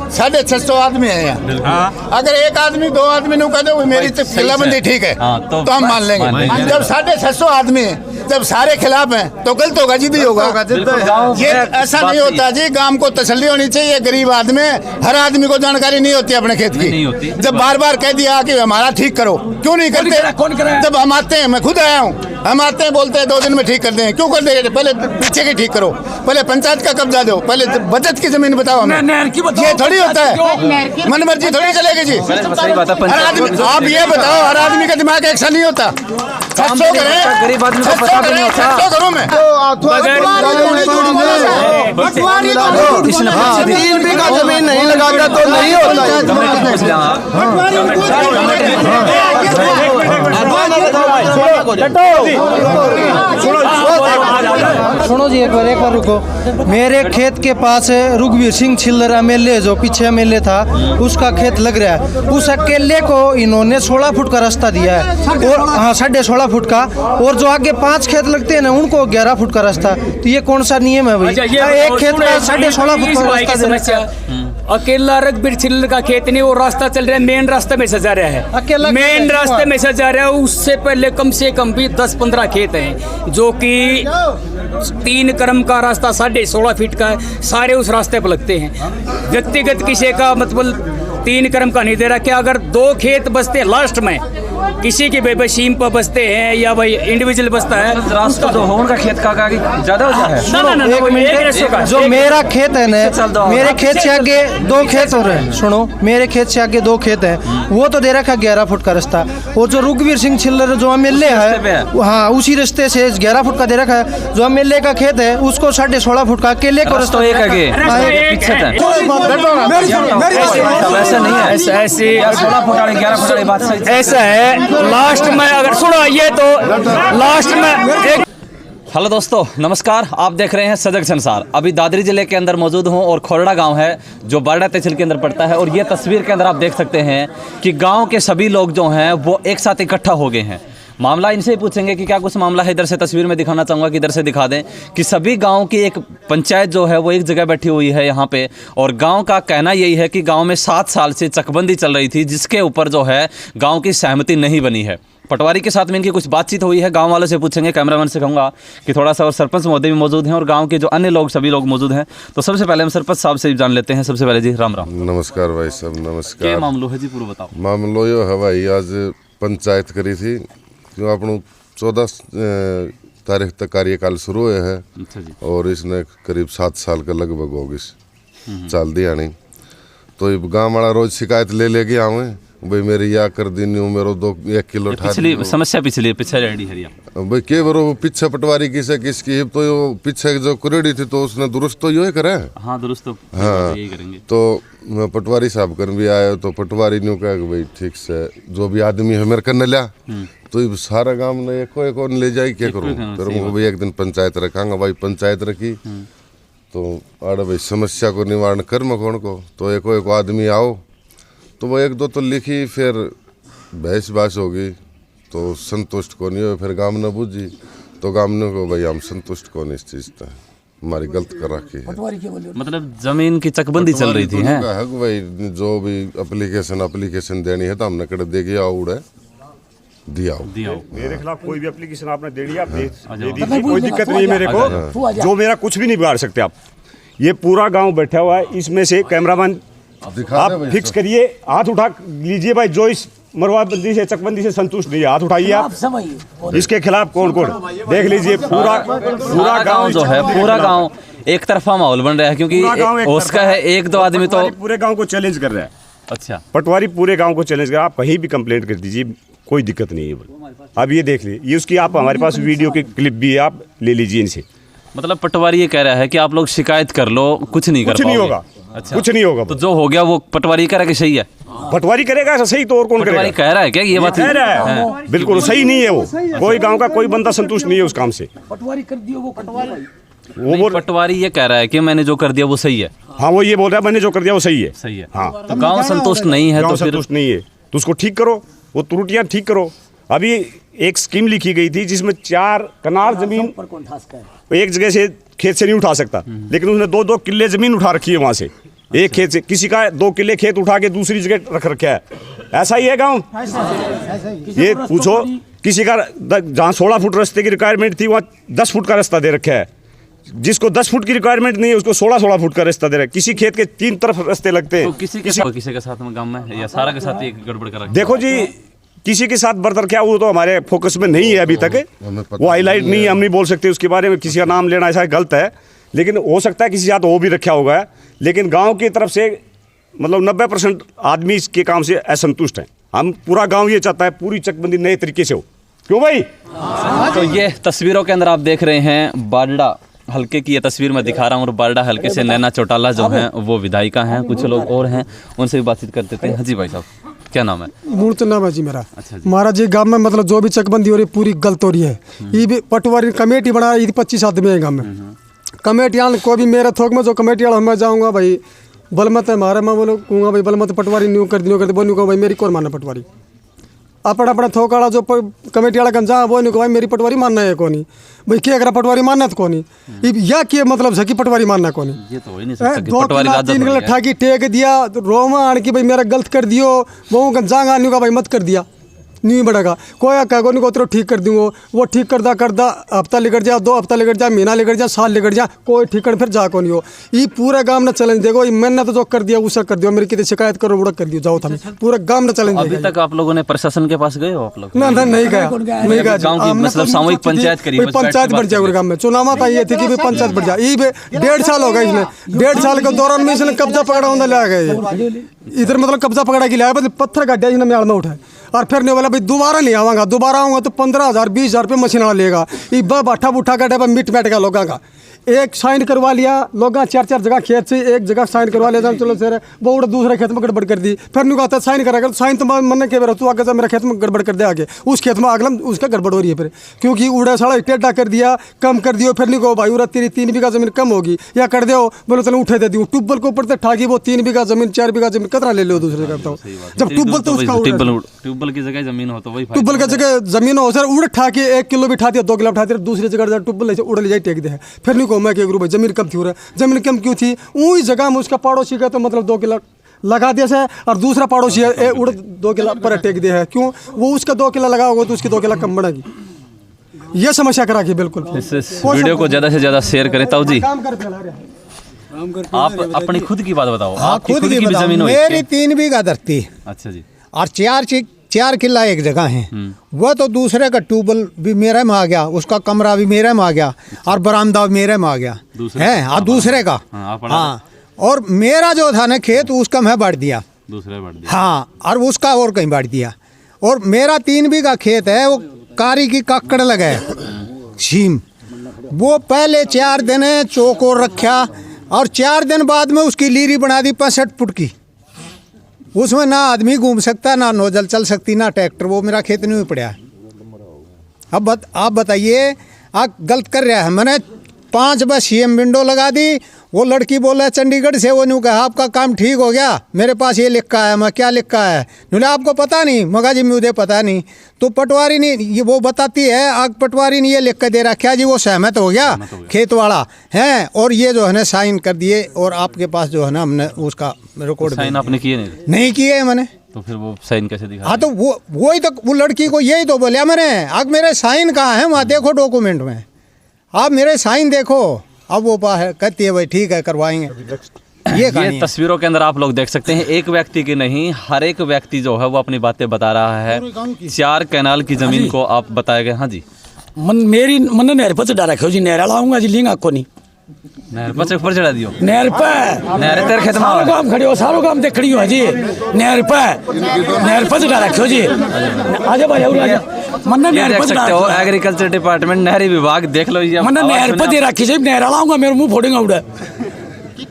साढ़े 600 आदमी है यहाँ। अगर एक आदमी दो आदमी ने कह दो मेरी तो खिलाबंदी ठीक है तो हम मान लेंगे। जब 650 आदमी है, जब सारे खिलाफ हैं तो गलत होगा, जिद्दी होगा। ये ऐसा नहीं होता जी। गांव को तसल्ली होनी चाहिए। गरीब आदमी, हर आदमी को जानकारी नहीं होती अपने खेत की। जब बार बार कह दिया कि हमारा ठीक करो, क्यों नहीं करते? जब हम आते हैं, मैं खुद आया हूँ, हम आते हैं बोलते हैं 2 दिन में ठीक कर दें। क्यों कर देंगे? पहले पीछे की ठीक करो, पहले पंचायत का कब्जा दो, पहले बचत की जमीन बताओ हमें। ये थोड़ी होता है, मन मर्जी थोड़ी चलेगी जी। हर आदमी, आप ये बताओ, हर आदमी का दिमाग एक सा नहीं होता। 600 करें, गरीब आदमी को पता भी नहीं होता। 600 करूं मैं, 3 बीघा जमीन नहीं लगाता तो नहीं होता। सुनो जी, एक बार रुको। मेरे खेत के पास रघुवीर सिंह छिल्लर एमएलए, जो पीछे एमएलए था, उसका खेत लग रहा है। उस अकेले को इन्होंने 16 फुट का रास्ता दिया है, और हाँ 16.5 फुट का, और जो आगे 5 खेत लगते हैं ना, उनको 11 फुट का रास्ता। तो ये कौन सा नियम है भाई? एक खेत का 16.5 फुट का रास्ता। अकेला रघुवीर छिल्लर का खेत नहीं, वो रास्ता चल रहा है, मेन रास्ते में से जा रहा है, मेन रास्ते में से जा रहा है। उससे पहले कम से कम भी 10-15 खेत हैं, जो कि 3 क्रम का रास्ता 16.5 फीट का है, सारे उस रास्ते पर लगते हैं। व्यक्तिगत किसी का मतलब 3 क्रम का नहीं दे रहा। क्या अगर 2 खेत बचते लास्ट में, किसी के भाई सीम पर बचते हैं या भाई इंडिविजुअल बचता है, रास्ता जो हो उनका खेत का ज्यादा हो जाए। जो मेरा खेत है ना, मेरे खेत से आगे 2 खेत हो रहे हैं। सुनो, मेरे खेत से आगे 2 खेत हैं, वो तो दे रखा 11 फुट का रास्ता। और जो रघुवीर सिंह छिल्लर जो एमएलए है, हाँ उसी रास्ते से 11 फुट का दे रखा है। जो एमएलए का खेत है उसको 16.5 फुट का अकेले को रास्ता एक आगे पीछे था। ऐसा नहीं है, ऐसे 16 फुट वाले 11 फुट वाली बात सही ऐसा है। लास्ट में अगर सुनो ये तो लास्ट में एक। हेलो दोस्तों, नमस्कार। आप देख रहे हैं सजग संसार। अभी दादरी जिले के अंदर मौजूद हूं और खोरड़ा गांव है जो बारडा तहसील के अंदर पड़ता है। और ये तस्वीर के अंदर आप देख सकते हैं कि गांव के सभी लोग जो हैं वो एक साथ इकट्ठा हो गए हैं। मामला इनसे ही पूछेंगे कि क्या कुछ मामला है। इधर से तस्वीर में दिखाना चाहूँगा कि इधर से दिखा दें कि सभी गांव की एक पंचायत जो है वो एक जगह बैठी हुई है यहाँ पे। और गांव का कहना यही है कि गांव में 7 साल से चकबंदी चल रही थी, जिसके ऊपर जो है गांव की सहमति नहीं बनी है। पटवारी के साथ में इनकी कुछ बातचीत हुई है। गांव वालों से पूछेंगे, कैमरामैन से कहूँगा कि थोड़ा सा, और सरपंच महोदय भी मौजूद हैं और गाँव के जो अन्य लोग सभी लोग मौजूद हैं। तो सबसे पहले हम सरपंच साहब से जान लेते हैं। सबसे पहले जी राम राम। नमस्कार भाई साहब, नमस्कार। क्या मामलो है जी, पूरा बताओ। मामलो यो है भाई, आज पंचायत करी थी, क्यों अपनों 14 तारीख तक कार्यकाल शुरू हुए है। अच्छा जी। और इसने करीब 7 साल का लगभग होगी चाल दिया नहीं। तो गाँव वाला रोज शिकायत ले गया हूँ भाई मेरी या कर दी मेरे 1 किलो पिछली समस्या पीछे रेडी है भाई के बरो पीछे पटवारी किसकी तो यो पीछे जो कुरेडी थी तो उसने दुरुस्त तो यो करे। हाँ दुरुस्त तो हाँ यही करेंगे। तो मैं पटवारी साहब कर भी आया तो पटवारी ने कहा कि भाई ठीक से जो भी आदमी है मेरे करने लिया तो सारा गांव ने एको ले जाए क्या करूँ। फिर मैं भाई एक दिन पंचायत रखांगा, भाई पंचायत रखी तो आड़े भाई समस्या को निवारण कर मैं कौन को तो एको आदमी आओ तो वो 1-2 तो लिखी, फिर बहस होगी तो संतुष्ट को नहीं हो। फिर गांव ने बुझी तो गांव ने को भाई हम संतुष्ट को नहीं इस चीज था, हमारी गलत कर रखी है। मतलब जमीन की चकबंदी चल रही थी हैं भाई, जो भी एप्लीकेशन देनी है तो हमने कड़े दे गया उड़े दिया। मेरे खिलाफ कोई भी एप्लीकेशन आपने दे दिया, दे दीजिए, कोई दिक्कत नहीं है मेरे को। जो मेरा कुछ भी नहीं बिगाड़ सकते आप। ये पूरा गांव बैठा हुआ है, इसमें से कैमरामैन आप फिक्स करिए, हाथ उठा लीजिए भाई। जो इस मरवाबंदी से चकबंदी से संतुष्ट नहीं है, हाथ उठाइए आप। इसके खिलाफ कौन देख लीजिए। पूरा गांव जो है, पूरा गांव एक तरफा माहौल बन रहा है, क्योंकि उसका है 1-2 आदमी तो पूरे गांव को चैलेंज कर रहा है। अच्छा, पटवारी पूरे गांव को चैलेंज कर रहा है। आप कहीं भी कंप्लेंट कर दीजिए, कोई दिक्कत नहीं है। अब ये देख लीजिए, ये उसकी आप हमारे पास वीडियो की क्लिप भी है, आप ले लीजिए इनसे। मतलब पटवारी ये कह रहा है कि आप लोग शिकायत कर लो, कुछ नहीं होगा। अच्छा, कुछ नहीं होगा। तो जो हो गया वो पटवारी कह रहा है कि सही है, पटवारी करेगा सही तो और कौन करेगा? पटवारी कह रहा है क्या ये बात? कह रहा है बिल्कुल सही नहीं है वो। कोई गांव का कोई बंदा संतुष्ट नहीं है उस काम से। पटवारी कर दियो वो पटवारी वो पटवारी ये कह रहा है कि मैंने जो कर दिया वो सही है। हाँ, वो ये बोल रहा है मैंने जो कर दिया वो सही है। सही है। हाँ, तो गांव संतुष्ट नहीं है, गांव तो फिर संतुष्ट नहीं है तो उसको ठीक करो, वो त्रुटियां ठीक करो। अभी एक स्कीम लिखी गई थी जिसमें 4 कनाल जमीन एक जगह से खेत से नहीं उठा सकता, लेकिन उसने 2-2 किले जमीन उठा रखी है वहां से, एक खेत से। किसी का 2 किले खेत उठा के दूसरी जगह रख रखा है। ऐसा ही है गांव। ये पूछो किसी का जहाँ 16 फुट रास्ते की रिक्वायरमेंट थी वहाँ 10 फुट का रास्ता दे रखा है। जिसको 10 फुट की रिक्वायरमेंट नहीं है उसको 16-16 फुट का रास्ता दे रहा है। किसी खेत के 3 तरफ रास्ते लगते हैं। तो किसी के साथ में गांव में या सारा के साथ एक गड़बड़ कर रखा है? देखो जी, किसी के साथ बर्तर क्या वो तो हमारे फोकस में नहीं है अभी तक, वो हाईलाइट नहीं है, हम नहीं बोल सकते उसके बारे में। किसी का नाम लेना ऐसा गलत है, लेकिन हो सकता है किसी साथ वो भी रखा होगा। लेकिन गांव की तरफ से मतलब 90% आदमी इसके काम से असंतुष्ट हैं। हम पूरा गांव ये चाहता है पूरी चकबंदी नए तरीके से हो। क्यों भाई? तो ये तस्वीरों के अंदर आप देख रहे हैं बारडा हल्के की ये तस्वीर मैं दिखा रहा हूँ, और बारडा हल्के से नैना चौटाला जो हैं वो विधायिका हैं, कुछ लोग और हैं, उनसे भी बातचीत कर देते हैं। हाँ जी भाई साहब, क्या नाम है? मूर्त नाम है जी मेरा। अच्छा जी। हमारा जी गांव में मतलब जो भी चकबंदी हो रही पूरी गलत हो रही है। ये भी पटवारी कमेटी बना रही 25 आदमी है गाँव में। कमेटी को भी मेरे थोक में जो कमेटी वाला मैं जाऊँगा भाई बलमत है हमारे, मैं बोलो कहूँगा भाई बलमत पटवारी न्यू कर दी बोलूँ कहो भाई मेरी कौन मानना पटवारी। अपना अपना थोक वाला जो कमेटी वाला गंजा वो नहीं कहो भाई मेरी पटवारी मानना है कौन भाई, क्या अगर पटवारी मानना तो कौन या कि मतलब झकी पटवारी मानना कौन? ये तो हो ही नहीं सकता कि पटवारी का 2 किलो ठाकी टेक दिया रोमा आन की भाई मेरा गलत कर दियो, वो गंजा न्यू का भाई मत कर दिया नहीं बढ़ेगा कोई कह को नहीं को ठीक कर दूँ। वो ठीक करदा हफ्ता लेकर जा, 2 हफ्ता लेकर जा, महीना लेकर जा, साल लेकर जा, कोई ठीक कर फिर जा को नहीं हो। ये पूरा गांव ने चैलेंज देखो, मैंने तो जो कर दिया उसे कर दिया, मेरी कितनी शिकायत करो बुढ़ा कर दियो जाओ था। पूरा गांव ने चैलेंज। अभी तक आप लोगों ने प्रशासन के पास गए हो आप लोग? ना नहीं गया, नहीं गया। गांव की मतलब सामूहिक पंचायत करी, पंचायत बढ़ जाए गांव में। चुनाव था ये थी कि पंचायत बढ़ जाए। 1.5 साल हो गए इसमें, 1.5 साल के दौरान में इसने कब्जा पकड़ा होता लिया गया इधर, मतलब कब्जा पकड़ा के लिया पत्थर गाड़ा इसने म्याड़ में उठाए और फिर नहीं बोला भाई दोबारा नहीं आवागा, दोबारा आऊँगा तो 15,000 20,000 रुपये मशीन वाला लेगा। ये बाठा बुठा काटे मिट मैट का लोगों का एक साइन करवा लिया, लोग 4-4 जगह खेत से एक जगह साइन करवा लिया, चलो सर वो उड़ा दूसरे खेत में गड़बड़ कर दी। फिर नहीं कहता साइन करेगा, साइन तो मन के बेरा तू आगे जा मेरे खेत में गड़बड़ कर दे, आगे उस खेत में अगला उसका गड़बड़ हो रही है फिर, क्योंकि उड़ा साड़ा टेढ़ा कर दिया, कम कर दियो। फिर नहीं कहो भाई उड़ा तेरी 3 बीघा जमीन कम होगी या कर दो, बोलो चलो उठे दे दी ट्यूबवेल के ऊपर से ठाकी वो 3 बीघा जमीन 4 बीघा जमीन कितना ले लो दूसरे का बताओ। जब ट्यूबवेल तो उसका ट्यूबवेल की जगह जमीन हो तो वही ट्यूबवेल की जगह जमीन हो सर, उड़ ठाके 1 किलो भी उठा दिया 2 किलो उठा दिया, दूसरी जगह ट्यूबवेल उड़ ले जाए टेक दे। फिर नहीं कहो मैं क्या करूँ भाई जमीन कम क्यों रहा, जमीन कम क्यों थी? वही जगह में उसका पड़ोसी का तो मतलब 2 किलो लगा दिया से, और दूसरा पड़ोसी है उड़ 2 किलो पर टेक दिया है, क्यों? वो उसका 2 किलो लगा होगा तो उसकी 2 किलो कम बढ़ेगी। ये समस्या करा के बिल्कुल। इस वीडियो को ज्यादा से ज्यादा शेयर करें। ताऊ जी आप अपनी खुद की बात बताओ, आपकी खुद की भी जमीन हो? मेरी 3 बीघा धरती। अच्छा जी। और 4 किला एक जगह है, वो तो दूसरे का ट्यूबवेल भी मेरे में आ गया, उसका कमरा भी मेरे में आ गया और बरामदा भी मेरे में आ गया है, और दूसरे का। हाँ, और मेरा जो था ना खेत उसका मैं बांट दिया, दूसरे बांट दिया। हाँ, और उसका और कहीं बांट दिया। और मेरा 3 बीघा खेत है, वो कारी की काकड़ लगा सीम, वो पहले 4 दिन चौकोर रखा और 4 दिन बाद में उसकी लीरी बना दी 65 फुट की। उसमें ना आदमी घूम सकता, ना नोजल चल सकती, ना ट्रैक्टर। वो मेरा खेत नहीं पड़ा। अब आप बताइए, आप गलत कर रहा है। मैंने 5 बस सीएम विंडो लगा दी। वो लड़की बोला चंडीगढ़ से, वो न्यू कहा आपका काम ठीक हो गया, मेरे पास ये लिखा है। मैं क्या लिखा है? बोले आपको पता नहीं? मगा जी मुझे पता नहीं। तो पटवारी ने ये वो बताती है, आग पटवारी ने ये लिख कर दे रखा जी, वो सहमत हो गया खेत वाला है, और ये जो है ना साइन कर दिए, और आपके पास जो है ना हमने उसका रिकॉर्ड साइन आपने किए नहीं किए मैंने। तो फिर वो साइन कैसे दिखा? हाँ, तो वही तो वो लड़की को यही तो बोलिया मैंने, आग मेरे साइन कहाँ है? वहाँ देखो डॉक्यूमेंट में, आप मेरे साइन देखो। अब वो कहती है भाई ठीक है करवाएंगे। ये तस्वीरों के अंदर आप लोग देख सकते हैं, एक व्यक्ति की नहीं, हर एक व्यक्ति जो है वो अपनी बातें बता रहा है। 4 कैनाल की जमीन को आप बताए गए। हाँ जी। मेरी मन नहर पर चढ़ा रखो जी, नहर लाऊंगा जी, लिंगा को नहीं नहर पर ऊपर चढ़ा दियो। नहर पे नहर तेरे खेत में काम खड़ी हो, सारों काम देख खड़ी हो जी, नहर पर चढ़ा रखो जी। आजा भाई मन नहर देख सकते हो, एग्रीकल्चर डिपार्टमेंट नहरी विभाग देख लो, ये मन नहर पर दे रखी जी, नहर लाऊंगा, मेरे मुंह फोड़ेगा उड़ा।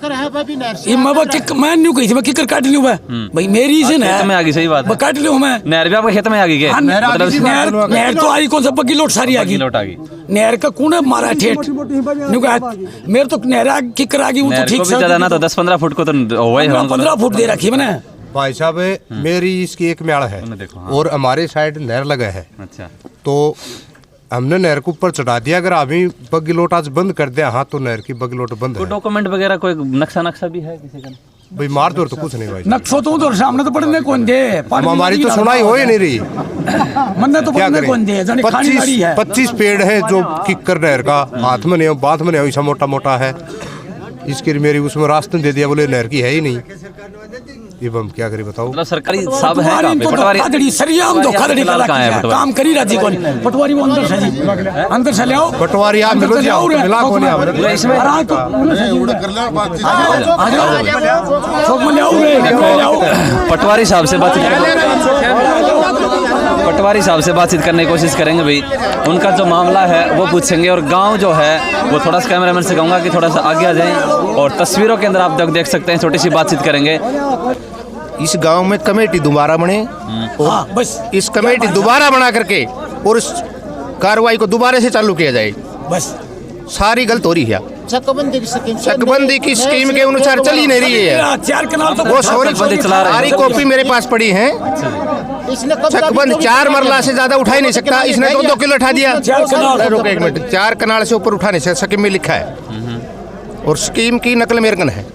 ये मैं न्यू कही थी मैं किकर काट लूँ भाई मेरी से खेत में आ गई, सही बात है। काट लूँ मैं नहर भी आपके खेत में आ गई क्या? मतलब नहर तो आई कौन सा पक्की लोट सारी आ गई। लोट आ गई। नहर का कूड़ा मारा ठेठ मेरे तो नहर किकर आ गई वो तो ठीक से ज्यादा ना तो 10-15 फुट को तो हुआ ही होगा। 15 फुट दे रखी मैंने। भाई साहब मेरी इसकी एक म्याड़ है और हमारे साइड नहर लगा है। अच्छा, तो हमने नहर को ऊपर चढ़ा दिया। अगर अभी बग्गी लोट आज बंद कर दिया हाँ तो नहर की बग्गी लोट बंद है। डॉक्यूमेंट वगैरह कोई नक्शा भी है किसी का? भाई मार दो तो कुछ नहीं भाई। नक्शो तो सामने तो पड़ने कौन दे हमारी तो सुनाई हो ही नहीं रही। मन्ना तो पड़ने कौन दे 25 पेड़ है जो किकर नहर का हाथ में नहीं हो बात में नहीं हो ऐसा मोटा मोटा है। इसके लिए मेरी उसमें रास्ता दे दिया बोले नहर की है ही नहीं। ये हम क्या करें बताओ। मतलब सरकारी साहब है कहाँ पे? पटवारी सरियाम धोखाधड़ी काम करी राजी कौन पटवारी वो अंदर से ले आओ। पटवारी आप मिलो जाओ मिला कौन पटवारी साहब से बातचीत करने की कोशिश करेंगे भाई। उनका जो मामला है वो पूछेंगे और गांव जो है वो थोड़ा सा कैमरामैन से कहूँगा कि थोड़ा सा आगे आ जाएं और तस्वीरों के अंदर आप देख सकते हैं छोटी सी बातचीत करेंगे। इस गांव में कमेटी दोबारा बने और बस इस कमेटी दोबारा बना करके और इस कार्रवाई को दोबारा से चालू किया जाए। बस सारी गलत हो रही है। चकबंदी की स्कीम के अनुसार चल ही नहीं रही है। 4 कनाल तो वो सारी कॉपी मेरे पास पड़ी है। चकबंद 4 मरला से ज्यादा उठा ही नहीं सकता। इसने 2 किलो उठा दिया। रुको एक मिनट, 4 कनाल से ऊपर उठा नहीं सकता स्कीम में लिखा है और स्कीम की नकल अमेरिकन है।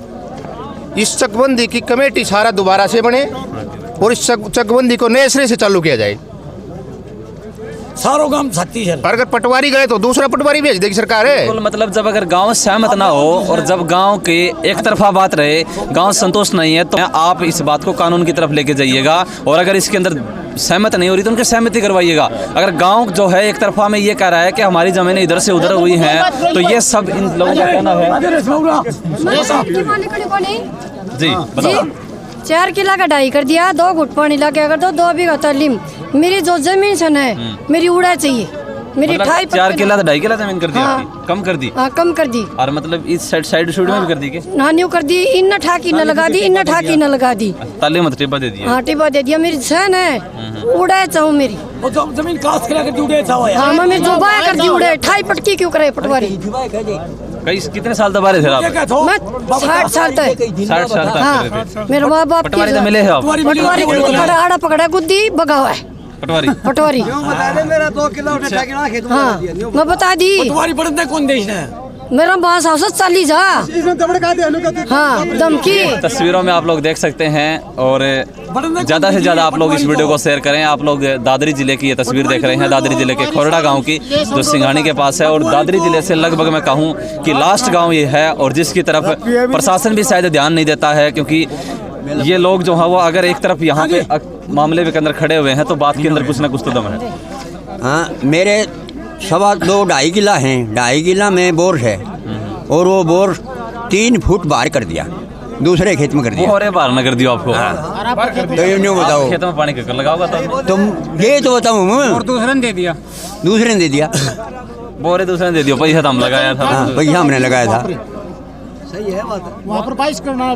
इस चकबंदी की कमेटी सारा दोबारा से बने और इस चकबंदी को नए सिरे से चालू किया जाए। सारों काम साथी है। पर अगर पटवारी गए तो दूसरा पटवारी भेज देगी सरकार है। मतलब जब अगर गांव सहमत ना हो और जब गांव के एक तरफा बात रहे, गांव संतुष्ट नहीं है तो आप इस बात को कानून की तरफ लेके जाइएगा और अगर इसके अंदर सहमत नहीं हो रही तो उनकी सहमति करवाइएगा। अगर गांव जो है एक तरफा में ये कह रहा है कि हमारी जमीनें इधर से उधर हुई हैं तो ये सब इन लोगों का कहना है। जी बताओ। 4 किला का ढाई कर दिया, 2 घुट पानी ला के कर दो, 2 बीघा तलीम। मेरी जो जमीन है मेरी उड़ा चाहिए। मेरी 4 किला तो 2.5 किला जमीन कर दी आपकी? कम कर दी? हाँ कम कर दी। और मतलब इस साइड में भी कर दी? नानियों कर दी। इन ठाकी न लगा दी, इन ठाकी न लगा दी। ताले मत टिब्बा दे दिया? हाँ टिब्बा दे दिया। मेरी सहन है उड़ा चाहूँ मेरी जमीन कास्ट करा कर उड़े चाहो। हाँ मम्मी जो बाया कर दी उड़े। ठाई पटकी क्यों करे पटवारी? कितने साल तक बारे थे आप? मैं 60 साल तक। 60 साल तक? हाँ मेरे माँ बाप पटवारी तो मिले हैं आप? पटवारी आड़ा पकड़ा गुद्दी बगा हुआ है। पटवारी मेरा 2 किलो हाँ मैं बता दी। पटवारी पढ़ने कौन देश है? मेरा बास हाउस 40 हाँ धमकी। तस्वीरों में आप लोग देख सकते हैं और ज़्यादा से ज़्यादा आप लोग इस वीडियो को शेयर करें। आप लोग दादरी जिले की ये तस्वीर देख रहे हैं, दादरी जिले के खोरड़ा गांव की जो सिंघानी के पास है और दादरी जिले से लगभग मैं कहूँ कि लास्ट गांव ये है और जिसकी तरफ प्रशासन भी शायद ध्यान नहीं देता है क्योंकि ये लोग जो है वो अगर एक तरफ यहाँ पे मामले के अंदर खड़े हुए हैं तो बात के अंदर कुछ ना कुछ तो दम है। हाँ मेरे 2.5 किला हैं। 2.5 किला में बोर है और वो बोर 3 फुट बाहर कर दिया, दूसरे खेत में कर दिया। और बाहर न कर दिया आपको? तो ये नहीं बताओ खेत में पानी कर लगाओगा तो तुम ये तो बताऊँ और दूसरे ने दे दिया। बोरे दूसरे ने दे दिया। पैसा तो हम लगाया था। हाँ पैसा हमने लगाया था। सही है बात। वहाँ पर 22 करना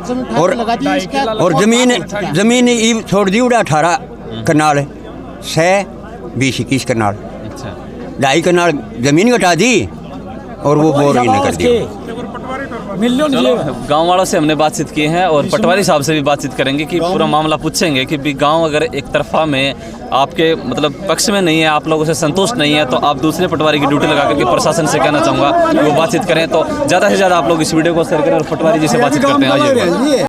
और जमीन छोड़ दी उड़ा 18 कनाल 20-21 कनाल 2.5 कनाल जमीन घटा दी और वो बोर ही नहीं कर दिया। गांव वालों से हमने बातचीत की है और पटवारी साहब से भी बातचीत करेंगे कि पूरा मामला पूछेंगे कि भी गांव अगर एक तरफा में आपके मतलब पक्ष में नहीं है, आप लोगों से संतुष्ट नहीं है तो आप दूसरे पटवारी की ड्यूटी लगा करके प्रशासन से कहना चाहूँगा वो बातचीत करें। तो ज़्यादा से ज़्यादा आप लोग इस वीडियो को शेयर करें और पटवारी जी से बातचीत करते हैं।